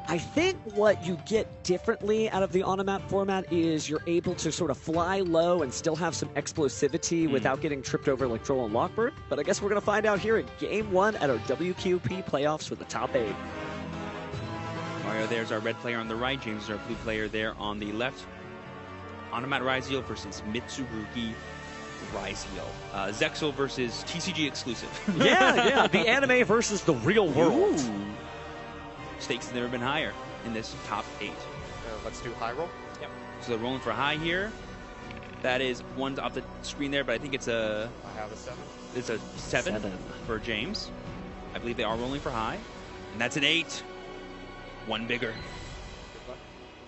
I think what you get differently out of the ONOMAT format is you're able to sort of fly low and still have some explosivity without getting tripped over like Droll and Lockbird. But I guess we're going to find out here in Game 1 at our WQP playoffs for the top 8. Mario, there's our red player on the right. James is our blue player there on the left. ONOMAT RYZEAL versus MITURUGI RYZEAL. Zexel versus TCG exclusive. Yeah, the anime versus the real world. Ooh. Stakes have never been higher in this top 8. Let's do high roll. Yep. So they're rolling for high here. That is one's off the screen there, but I think it's a... I have a 7. It's a 7 for James. I believe they are rolling for high. And that's an 8. One bigger.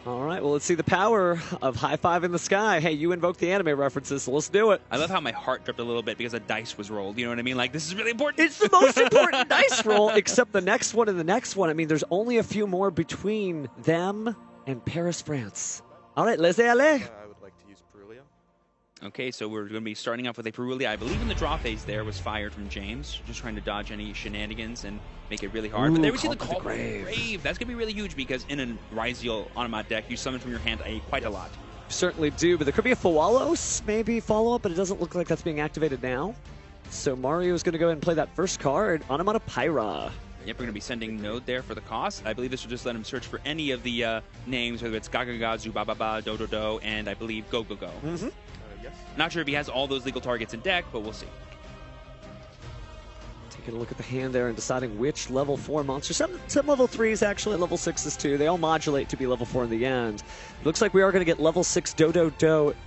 All right, well, let's see the power of high five in the sky. Hey, you invoked the anime references, so let's do it. I love how my heart dropped a little bit because a dice was rolled. You know what I mean? Like, this is really important. It's the most important dice roll, except the next one and the next one. I mean, there's only a few more between them and Paris, France. All right, laissez-aller. I would like to use Perulia. Okay, so we're going to be starting off with a Perulia. I believe in the draw phase there was fired from James, just trying to dodge any shenanigans and make it really hard. Ooh, but there we see the Call Call by by the the Grave. Grave. That's going to be really huge because in a RYZEAL ONOMAT deck, you summon from your hand quite a lot. Certainly do, but there could be a Fawalos, maybe follow-up, but it doesn't look like that's being activated now. So Mario is going to go ahead and play that first card, ONOMAT Pyra. Yep, we're going to be sending Node there for the cost. I believe this will just let him search for any of the names, whether it's Gagaga, Zubababa, Dododo, and I believe Go Go Go. Mm-hmm. Yes. Not sure if he has all those legal targets in deck, but we'll see. Taking a look at the hand there and deciding which level 4 monsters. Some level 3s actually, level 6s too. They all modulate to be level 4 in the end. Looks like we are going to get level 6 Do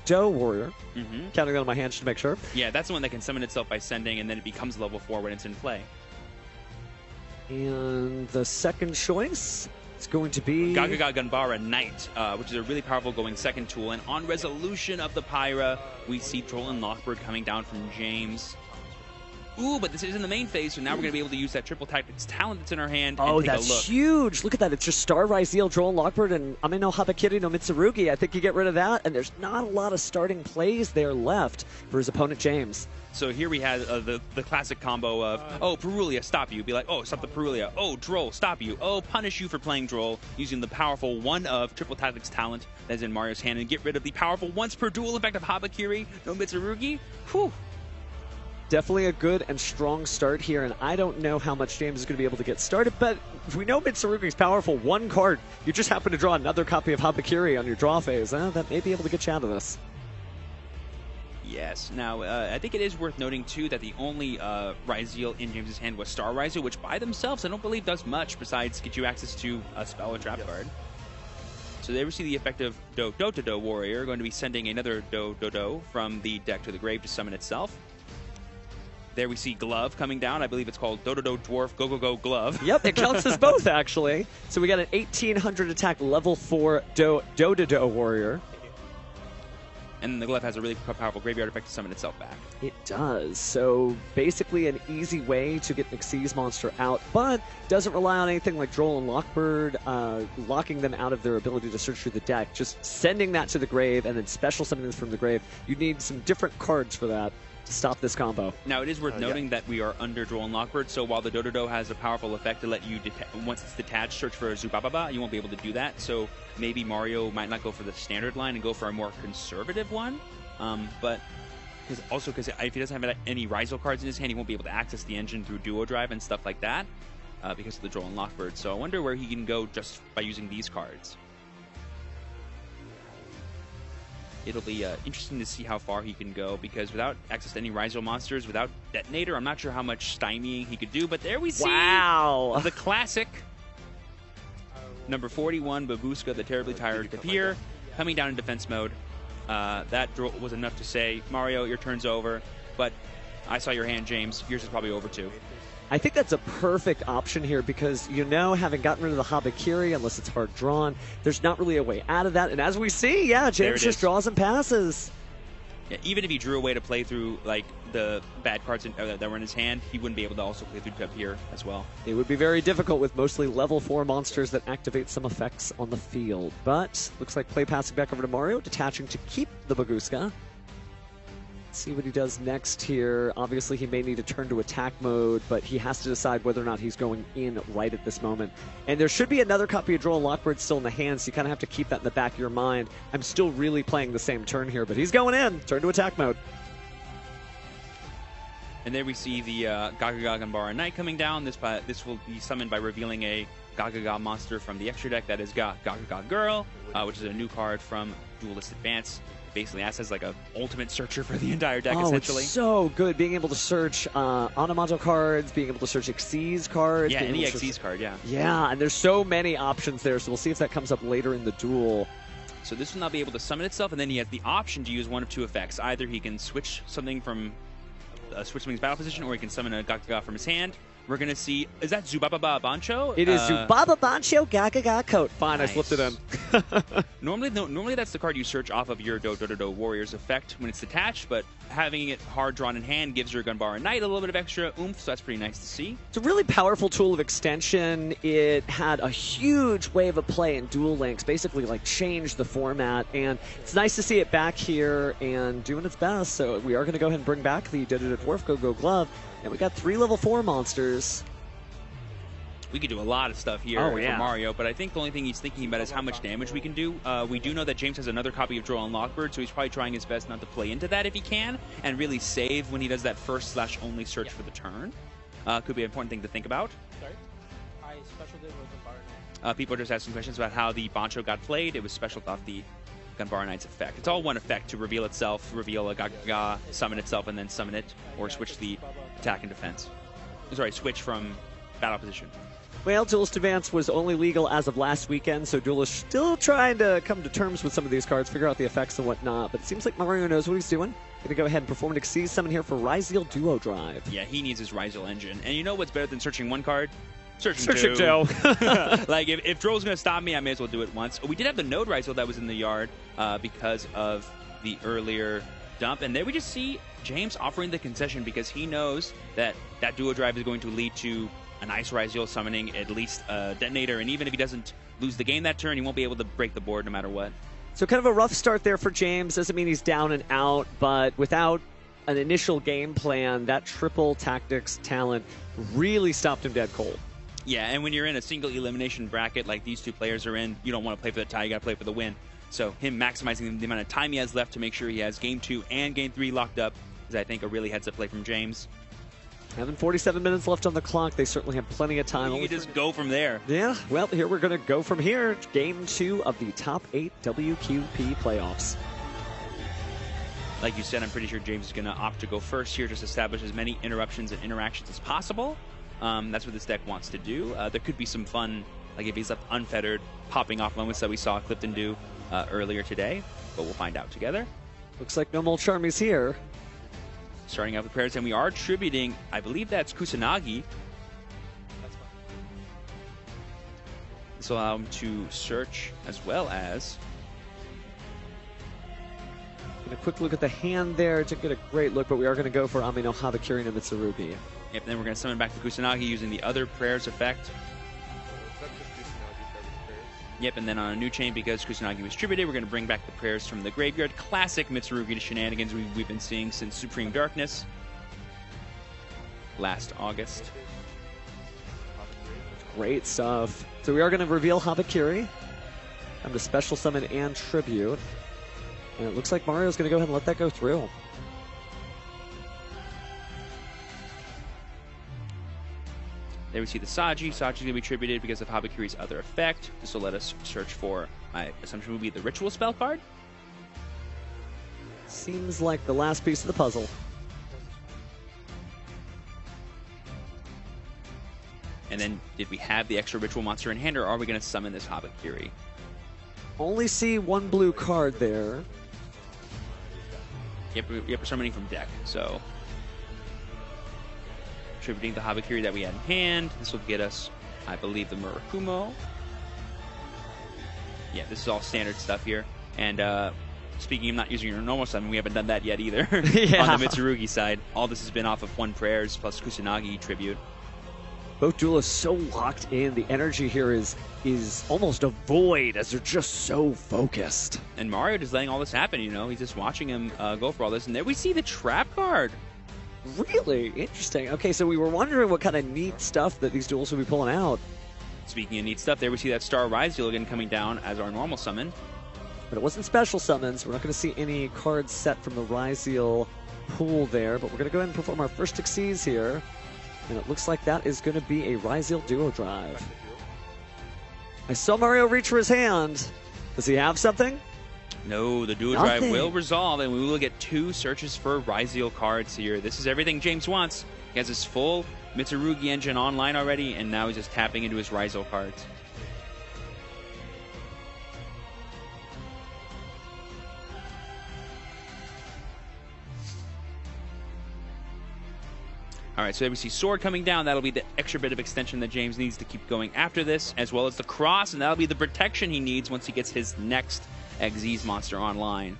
Warrior. Counting that on my hand just to make sure. Yeah, that's the one that can summon itself by sending, and then it becomes level 4 when it's in play. And the second choice is going to be... Gagaga Ganbara Knight, which is a really powerful going second tool. And on resolution of the Pyra, we see Droll and Lockbird coming down from James. Ooh, but this is in the main phase, so now we're going to be able to use that triple tactics talent that's in our hand and take that's a look. huge. Look at that. It's just Star Ryzeal, Droll and Lockbird, and Ame no Habakiri no MITURUGI. I think you get rid of that, and there's not a lot of starting plays there left for his opponent, James. So here we had the classic combo of, oh, Perulia, stop you. Be like, oh, stop the Perulia. Oh, Droll, stop you. Oh, punish you for playing Droll, using the powerful one of triple tactics talent that's in Mario's hand, and get rid of the powerful once per duel effect of Habakiri no MITURUGI. Whew. Definitely a good and strong start here, and I don't know how much James is going to be able to get started, but if we know MITURUGI's powerful. One card, you just happen to draw another copy of Habakiri on your draw phase. That may be able to get you out of this. Yes. Now, I think it is worth noting, too, that the only RYZEAL in James's hand was Star RYZEAL, which by themselves I don't believe does much besides get you access to a spell or trap card. So there we see the effect of Do Warrior, going to be sending another Do from the deck to the grave to summon itself. There we see Glove coming down. I believe it's called Dododo Dwarf Go Go Go Glove. Yep, it counts as both, actually. So we got an 1800 attack level 4 Dododo Warrior. And the Glove has a really powerful graveyard effect to summon itself back. It does. So basically an easy way to get an Xyz monster out, but doesn't rely on anything like Droll and Lockbird, locking them out of their ability to search through the deck. Just sending that to the grave and then special summoning them from the grave. You need some different cards for that to stop this combo. Now, it is worth noting that we are under Droll and Lockbird, so while the Dododo has a powerful effect to let you, once it's detached, search for a Zubababa, you won't be able to do that, so maybe Mario might not go for the standard line and go for a more conservative one, but because if he doesn't have any RYZEAL cards in his hand, he won't be able to access the engine through Duo Drive and stuff like that, because of the Droll and Lockbird, so I wonder where he can go just by using these cards. It'll be interesting to see how far he can go, because without access to any RYZEAL monsters, without Detonator, I'm not sure how much stymieing he could do, but there we see the classic number 41, Babushka, the Terribly Tired Tapir, coming down in defense mode. That was enough to say, Mario, your turn's over, but I saw your hand, James. Yours is probably over too. I think that's a perfect option here because, having gotten rid of the Habakiri, unless it's hard drawn, there's not really a way out of that. And as we see, James just draws and passes. Yeah, even if he drew away to play through like the bad cards that were in his hand, he wouldn't be able to also play through Tapir as well. It would be very difficult with mostly level 4 monsters that activate some effects on the field. But looks like play passing back over to Mario, detaching to keep the Babushka. See what he does next here. Obviously, he may need to turn to attack mode, but he has to decide whether or not he's going in right at this moment. And there should be another copy of Droll and Lockbird still in the hand, so you kind of have to keep that in the back of your mind. I'm still really playing the same turn here, but he's going in. Turn to attack mode. And there we see the Gagaga Ganbara Knight coming down. This will be summoned by revealing a Gagaga monster from the extra deck. That is Gagaga Girl, which is a new card from Duelist Advance. Basically acts as like an ultimate searcher for the entire deck, essentially. It's so good being able to search Onomato cards, being able to search Xyz cards. Yeah, any Xyz card, yeah. Yeah, and there's so many options there, so we'll see if that comes up later in the duel. So this will now be able to summon itself, and then he has the option to use one of two effects. Either he can switch something from switch something's battle position, or he can summon a Gagaga from his hand. We're going to see, is that Zubaba Bancho? It is Zubaba Bancho Gagaga Coat. Fine, nice. I slipped it in. Normally that's the card you search off of your Do Warriors effect when it's detached, but having it hard drawn in hand gives your Ganbara Knight a little bit of extra oomph, so that's pretty nice to see. It's a really powerful tool of extension. It had a huge wave of play in Duel Links, basically like changed the format, and it's nice to see it back here and doing its best. So we are going to go ahead and bring back the Do Dwarf Go Glove. And we got 3 level 4 monsters. We could do a lot of stuff here for Mario, but I think the only thing he's thinking about is how much damage we can do. We do know that James has another copy of Droll and Lockbird, so he's probably trying his best not to play into that if he can, and really save when he does that first/only search for the turn. Could be an important thing to think about. Sorry? I special did with the Bar. People are just asking questions about how the Bancho got played. It was special off the Ganbara Knight's effect. It's all one effect to reveal itself, reveal a Gagaga, summon itself, and then summon it, or switch the attack and defense. Sorry, switch from battle position. Well, Duelist Advance was only legal as of last weekend, so Duelist still trying to come to terms with some of these cards, figure out the effects and whatnot, but it seems like Mario knows what he's doing. Gonna go ahead and perform an Xyz summon here for RYZEAL Duo Drive. Yeah, he needs his RYZEAL engine. And you know what's better than searching one card? Searching two. Like, if Droll's going to stop me, I may as well do it once. We did have the Node RYZEAL that was in the yard because of the earlier dump. And there we just see James offering the concession because he knows that that Duo Drive is going to lead to a nice RYZEAL summoning, at least a detonator. And even if he doesn't lose the game that turn, he won't be able to break the board no matter what. So kind of a rough start there for James. Doesn't mean he's down and out, but without an initial game plan, that triple tactics talent really stopped him dead cold. Yeah, and when you're in a single elimination bracket like these two players are in, you don't want to play for the tie, you got to play for the win. So him maximizing the amount of time he has left to make sure he has Game 2 and Game 3 locked up is, I think, a really heads-up play from James. Having 47 minutes left on the clock, they certainly have plenty of time. You can just go from there. Yeah, well, here we're going to go from here. Game 2 of the top 8 WQP playoffs. Like you said, I'm pretty sure James is going to opt to go first here, just establish as many interruptions and interactions as possible. That's what this deck wants to do. There could be some fun, like if he's left unfettered, popping off moments that we saw Clifton do earlier today, but we'll find out together. Looks like no more Charmies here. Starting out with prayers, and we are tributing, I believe that's Kusanagi. This will allow him to search as well as... A quick look at the hand there to get a great look, but we are going to go for Amino Habakiri no Mitsurugi. Yep, and then we're going to summon back the Kusanagi using the other prayers effect. Yep, and then on a new chain, because Kusanagi was tributed, we're going to bring back the prayers from the graveyard. Classic Mitsurugi shenanigans we've been seeing since Supreme Darkness last August. Great stuff. So we are going to reveal Habakiri. I'm the special summon and tribute. And it looks like Mario's going to go ahead and let that go through. There we see the Saji. Saji's going to be tributed because of Habakiri's other effect. This will let us search for, my assumption would be the Ritual spell card. Seems like the last piece of the puzzle. And then, did we have the extra Ritual monster in hand, or are we going to summon this Habakiri? Only see one blue card there. Yep, we're summoning from deck, so... Tributing the Habakiri that we had in hand. This will get us, I believe, the Murakumo. Yeah, this is all standard stuff here. And speaking of not using your normal summon, we haven't done that yet either on the Mitsurugi side. All this has been off of one prayers plus Kusanagi tribute. Both duelists so locked in. The energy here is almost a void as they're just so focused. And Mario just letting all this happen, you know? He's just watching him go for all this. And there we see the trap card. Really interesting. Okay, so we were wondering what kind of neat stuff that these duels would be pulling out. Speaking of neat stuff, there we see that Star RYZEAL again coming down as our normal summon. But it wasn't special summons. We're not going to see any cards set from the RYZEAL pool there, but we're going to go ahead and perform our first Xyz here. And it looks like that is going to be a RYZEAL Duo Drive. I saw Mario reach for his hand. Does he have something? No, the Duo Drive will resolve, and we will get 2 searches for RYZEAL cards here. This is everything James wants. He has his full MITURUGI engine online already, and now he's just tapping into his RYZEAL cards. All right, so there we see Sword coming down. That'll be the extra bit of extension that James needs to keep going after this, as well as the Cross, and that'll be the protection he needs once he gets his next Xyz monster online.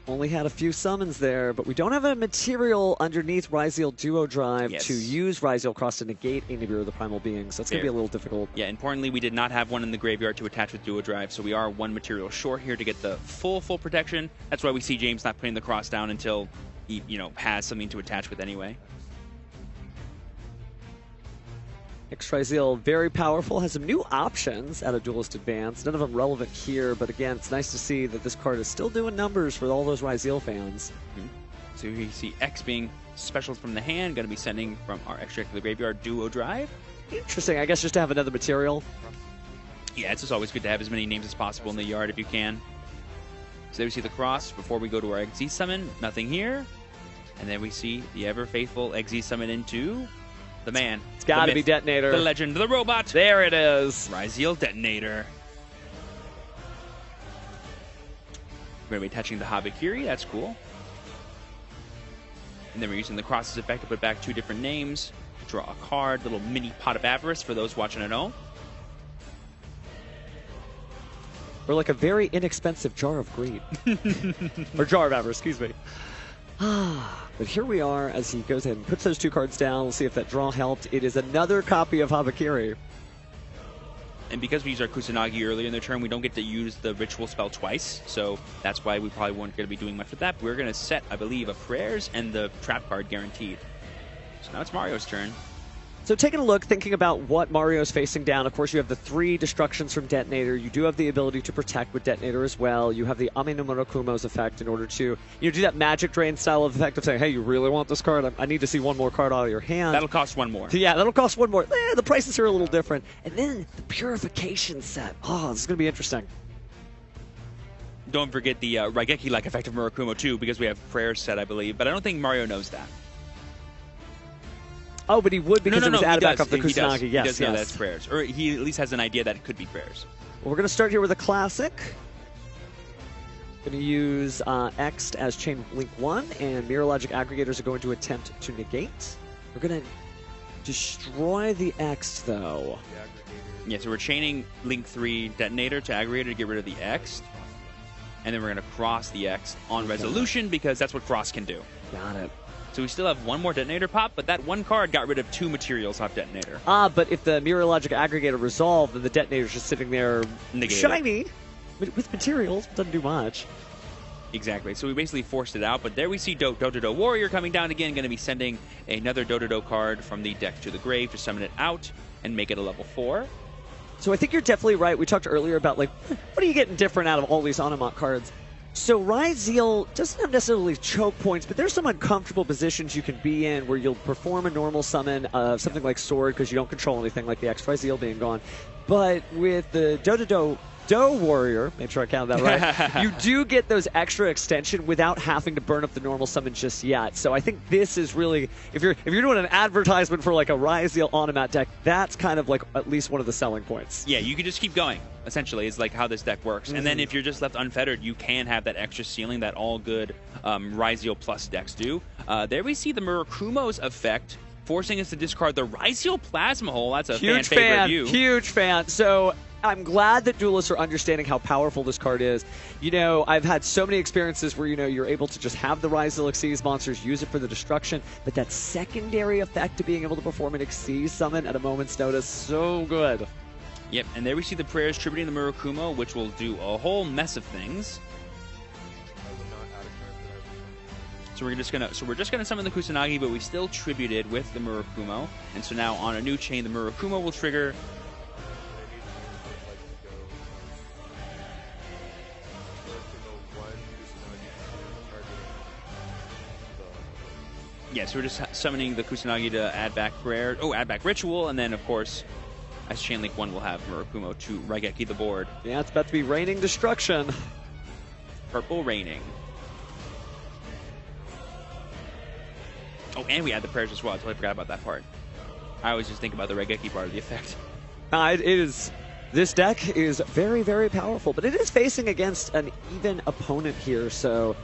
Only had a few summons there, but we don't have a material underneath RYZEAL Duo Drive to use RYZEAL Cross to negate any of the Primal Beings. That's going to be a little difficult. Yeah, importantly, we did not have one in the graveyard to attach with Duo Drive, so we are 1 material short here to get the full protection. That's why we see James not putting the Cross down until he, you know, has something to attach with anyway. RYZEAL, very powerful, has some new options out of Duelist Advance. None of them relevant here, but again, it's nice to see that this card is still doing numbers for all those RYZEAL fans. So you see X being special from the hand, going to be sending from our extract to the graveyard Duo Drive. Interesting, I guess just to have another material. Yeah, it's just always good to have as many names as possible in the yard if you can. So there we see the Cross before we go to our Xyz summon. Nothing here. And then we see the ever-faithful Xyz summon into the man. It's got to be Detonator. The legend, the robot. There it is. RYZEAL Detonator. We're going to be attaching the Habakiri. That's cool. And then we're using the Cross's effect to put back 2 different names. Draw a card. Little mini Pot of Avarice for those watching at home. Or like a very inexpensive Jar of Greed. Or Jar of Avarice, excuse me. But here we are as he goes ahead and puts those 2 cards down. We'll see if that draw helped. It is another copy of Habakiri. And because we used our Kusanagi earlier in the turn, we don't get to use the ritual spell twice. So that's why we probably weren't going to be doing much with that. But we're going to set, I believe, a Prayers and the Trap card guaranteed. So now it's Mario's turn. So taking a look, thinking about what Mario's facing down, of course you have the 3 destructions from Detonator. You do have the ability to protect with Detonator as well. You have the Ame no Murakumo's effect in order to do that Magic Drain style of effect of saying, hey, you really want this card? I need to see 1 more card out of your hand. That'll cost 1 more. Yeah, that'll cost 1 more. The prices are a little different. And then the Purification set. Oh, this is going to be interesting. Don't forget the Raigeki-like effect of Murakumo too, because we have Prayers set, I believe. But I don't think Mario knows that. Oh, but he would because it was added back off the Kusanagi. He does know that's Prayers. Or he at least has an idea that it could be Prayers. Well, we're going to start here with a classic. Going to use X as Chain Link 1, and Mirror Logic Aggregators are going to attempt to negate. We're going to destroy the X, though. Yeah, so we're chaining Link 3 Detonator to Aggregator to get rid of the X. And then we're going to cross the X on Resolution because that's what Cross can do. Got it. So we still have 1 more Detonator pop, but that 1 card got rid of 2 materials off Detonator. But if the Mirror Logic Aggregator resolved, then the Detonator's just sitting there shiny with materials. Doesn't do much. Exactly. So we basically forced it out, but there we see Dododo Warrior coming down again, going to be sending another Dododo card from the deck to the grave to summon it out and make it a level 4. So I think you're definitely right. We talked earlier about, like, what are you getting different out of all these ONOMAT cards? So RYZEAL doesn't have necessarily choke points, but there's some uncomfortable positions you can be in where you'll perform a normal summon of something like Sword because you don't control anything like the RYZEAL being gone. But with the Dododo Warrior, make sure I counted that right, you do get those extra extension without having to burn up the normal summon just yet. So I think this is really, if you're doing an advertisement for like a RYZEAL ONOMAT deck, that's kind of like at least one of the selling points. Yeah, you can just keep going. Essentially, is like how this deck works. And then if you're just left unfettered, you can have that extra ceiling that all good RYZEAL Plus decks do. There we see the Murakumo's effect, forcing us to discard the RYZEAL Plasma Hole. That's a fan favorite. Huge fan. So I'm glad that duelists are understanding how powerful this card is. You know, I've had so many experiences where, you know, you're able to just have the RYZEAL Xyz monsters, use it for the destruction, but that secondary effect of being able to perform an Xyz summon at a moment's notice, so good. Yep, and there we see the prayers tributing the Murakumo, which will do a whole mess of things. So we're just gonna summon the Kusanagi, but we still tributed with the Murakumo, and so now on a new chain, the Murakumo will trigger. Yeah, so we're just summoning the Kusanagi to add back prayer. Oh, add back ritual, and then of course, as Chain Link 1 will have Murakumo to Raigeki the board. Yeah, it's about to be raining destruction. Purple raining. Oh, and we add the prayers as well. I totally forgot about that part. I always just think about the Raigeki part of the effect. This deck is very, very powerful, but it is facing against an even opponent here, so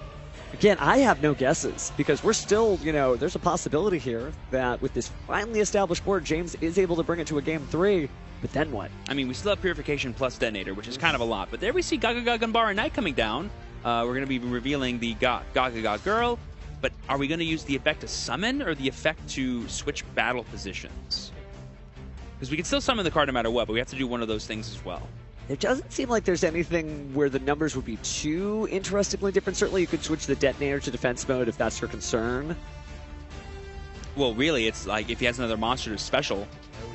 again, I have no guesses because we're still, you know, there's a possibility here that with this finally established board, James is able to bring it to a game 3, but then what? I mean, we still have Purification plus Detonator, which is kind of a lot, but there we see Gagaga Ganbara Knight coming down. We're going to be revealing the Gagaga Girl, but are we going to use the effect to summon or the effect to switch battle positions? Because we can still summon the card no matter what, but we have to do one of those things as well. It doesn't seem like there's anything where the numbers would be too interestingly different. Certainly you could switch the Detonator to defense mode if that's your concern. Well, really, it's like if he has another monster to special,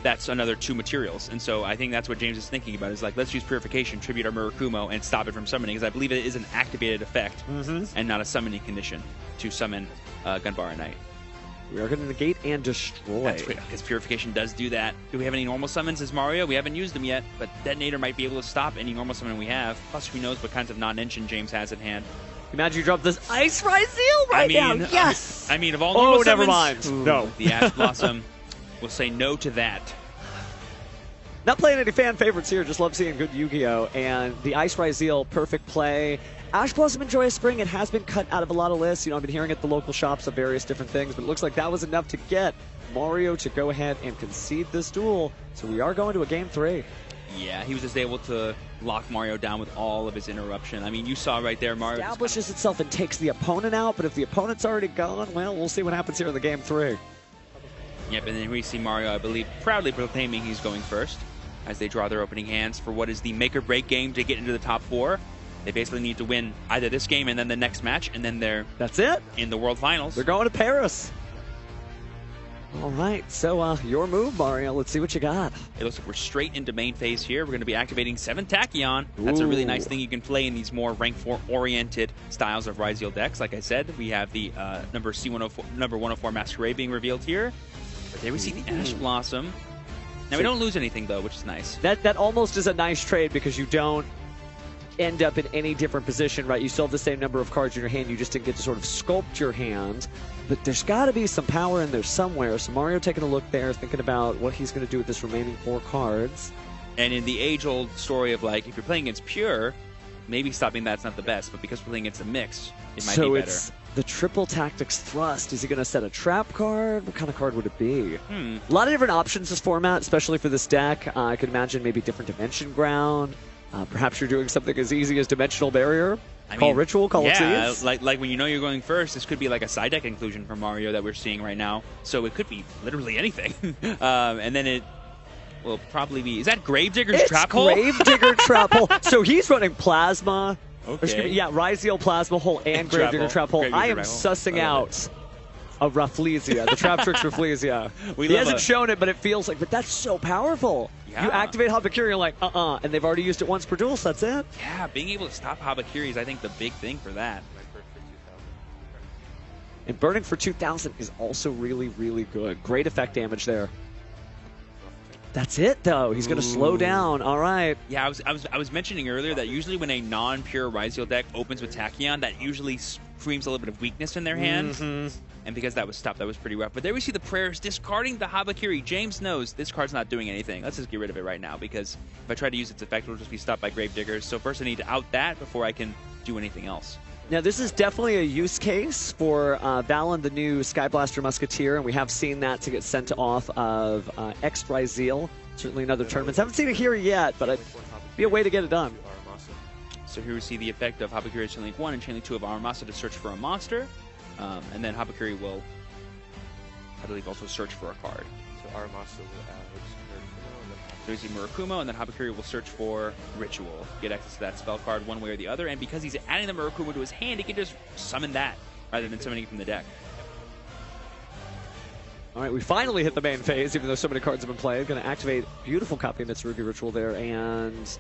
that's another 2 materials. And so I think that's what James is thinking about, is like, let's use Purification, tribute our Murakumo, and stop it from summoning, because I believe it is an activated effect and not a summoning condition to summon Ganbara Knight. We are going to negate and destroy. That's great, because Purification does do that. Do we have any normal summons as Mario? We haven't used them yet, but Detonator might be able to stop any normal summon we have. Plus, who knows what kinds of non-engine James has at hand. Imagine you drop this Ice RYZEAL right now. Yes! I mean, of all normal never summons, mind. No. The Ash Blossom will say no to that. Not playing any fan favorites here, just love seeing good Yu-Gi-Oh! And the Ice RYZEAL, perfect play. Ash Blossom and Joyous Spring, it has been cut out of a lot of lists. You know, I've been hearing at the local shops of various different things, but it looks like that was enough to get Mario to go ahead and concede this duel. So we are going to a game 3. Yeah, he was just able to lock Mario down with all of his interruption. I mean, you saw right there, Mario establishes itself and takes the opponent out, but if the opponent's already gone, well, we'll see what happens here in the game 3. Yep, and then we see Mario, I believe, proudly proclaiming he's going first as they draw their opening hands for what is the make-or-break game to get into the top 4. They basically need to win either this game and then the next match, and then that's it in the World Finals. They're going to Paris. All right, so your move, Mario. Let's see what you got. It looks like we're straight into main phase here. We're going to be activating 7 Tachyon. That's a really nice thing you can play in these more rank 4-oriented styles of RYZEAL decks. Like I said, we have the number 104 Masquerade being revealed here. But there we see the Ash Blossom. Now, we don't lose anything, though, which is nice. That almost is a nice trade because you don't end up in any different position, right? You still have the same number of cards in your hand. You just didn't get to sort of sculpt your hand. But there's got to be some power in there somewhere. So Mario taking a look there, thinking about what he's going to do with this remaining 4 cards. And in the age-old story of, like, if you're playing against Pure, maybe stopping that's not the best. But because we're playing against a mix, it might be better. So it's the Triple Tactics Thrust. Is he going to set a trap card? What kind of card would it be? A lot of different options this format, especially for this deck. I could imagine maybe different Dimension Ground. Perhaps you're doing something as easy as Dimensional Barrier. Call Ritual, call Xyz. like when you know you're going first, this could be like a side deck inclusion for Mario that we're seeing right now. So it could be literally anything. And then it will probably be, is that Gravedigger's Trap Hole? It's Gravedigger Trap Hole. So he's running Plasma. Okay. Yeah, RYZEAL Plasma Hole and Gravedigger Trap Hole. I am sussing out a Rafflesia, the Trap Tricks Rafflesia. He hasn't shown it, but it feels like, but that's so powerful. Yeah. You activate Habakiri, you're like, and they've already used it once per duel, so that's it. Yeah, being able to stop Habakiri is, I think, the big thing for that. And burning for 2,000 is also really, really good. Great effect damage there. That's it, though. He's going to slow down. All right. Yeah, I was mentioning earlier that usually when a non-pure RYZEAL deck opens with Tachyon, that usually screams a little bit of weakness in their hand. And because that was stopped, that was pretty rough. But there we see the prayers discarding the Habakiri. James knows this card's not doing anything. Let's just get rid of it right now, because if I try to use its effect, it'll just be stopped by Gravediggers. So first I need to out that before I can do anything else. Now, this is definitely a use case for Valen, the new Skyblaster Musketeer, and we have seen that to get sent off of X RYZEAL. Certainly in other tournaments. Haven't seen it here yet, but be a way to get it done. So here we see the effect of Habakiri's Chain Link 1 and Chain Link 2 of Aramasa to search for a monster. And then Habakiri will, I believe, also search for a card. So Aramasa will add so we see Murakumo, and then Habakiri will search for Ritual. Get access to that spell card one way or the other, and because he's adding the Murakumo to his hand, he can just summon that rather than summoning it from the deck. All right, we finally hit the main phase, even though so many cards have been played. Going to activate beautiful copy of Mitsurugi Ritual there, and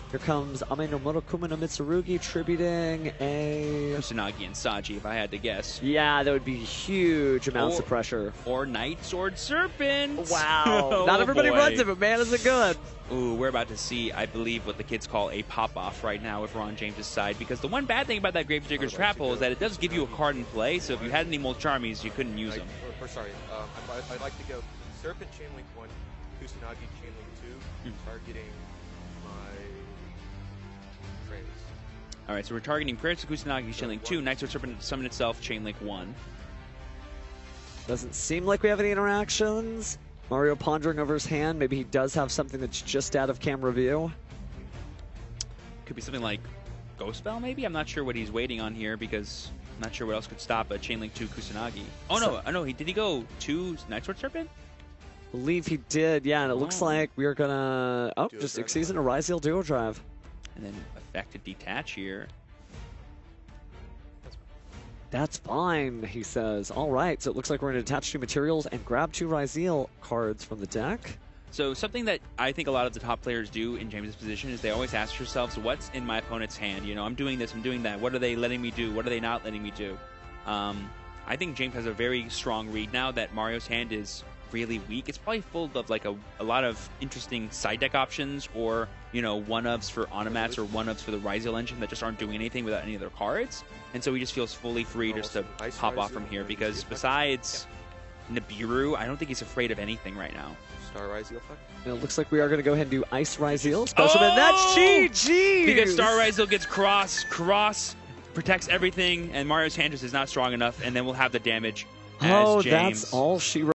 here comes Ame no Murakumo no Mitsurugi, tributing a Kusanagi and Saji, if I had to guess. Yeah, that would be huge amounts of pressure. Or Night Sword Serpent. Wow. Oh, Not everybody boy. runs it, but man, is it good. Ooh, we're about to see, I believe, what the kids call a pop-off right now with Ron James' side, because the one bad thing about that Gravedigger's Trap Hole is that it does give you a card in play, so if you had any Molcharmies, you couldn't use them. Sorry, I'd like to go Serpent Chain Link 1, Kusanagi Chain Link 2, targeting my Praise. Alright, so we're targeting Praise Kusanagi, Chain Link 2, Night Sword Serpent summon itself, Chain Link 1. Doesn't seem like we have any interactions. Mario pondering over his hand. Maybe he does have something that's just out of camera view. Could be something like Ghost Spell, maybe? I'm not sure what he's waiting on here, because I'm not sure what else could stop a Chain Link 2 Kusanagi. Oh, no, did he go 2 Night Sword Serpent? I believe he did, yeah, and it looks like we're gonna... Oh, just Xyz and a RYZEAL Duo Drive. And then effective detach here. That's fine, he says. All right, so it looks like we're going to attach 2 materials and grab 2 RYZEAL cards from the deck. So something that I think a lot of the top players do in James' position is they always ask themselves, what's in my opponent's hand? You know, I'm doing this, I'm doing that. What are they letting me do? What are they not letting me do? I think James has a very strong read now that Mario's hand is really weak. It's probably full of like a lot of interesting side deck options, or, you know, one-ofs for Onomats or one-ofs for the RYZEAL engine that just aren't doing anything without any of their cards. And so he just feels fully free just to pop off from here, because besides Nibiru, I don't think he's afraid of anything right now. Star RYZEAL effect? And it looks like we are going to go ahead and do Ice RYZEAL special, and that's GG! Because Star RYZEAL gets cross protects everything, and Mario's hand just is not strong enough, and then we'll have the damage as James. That's all she wrote.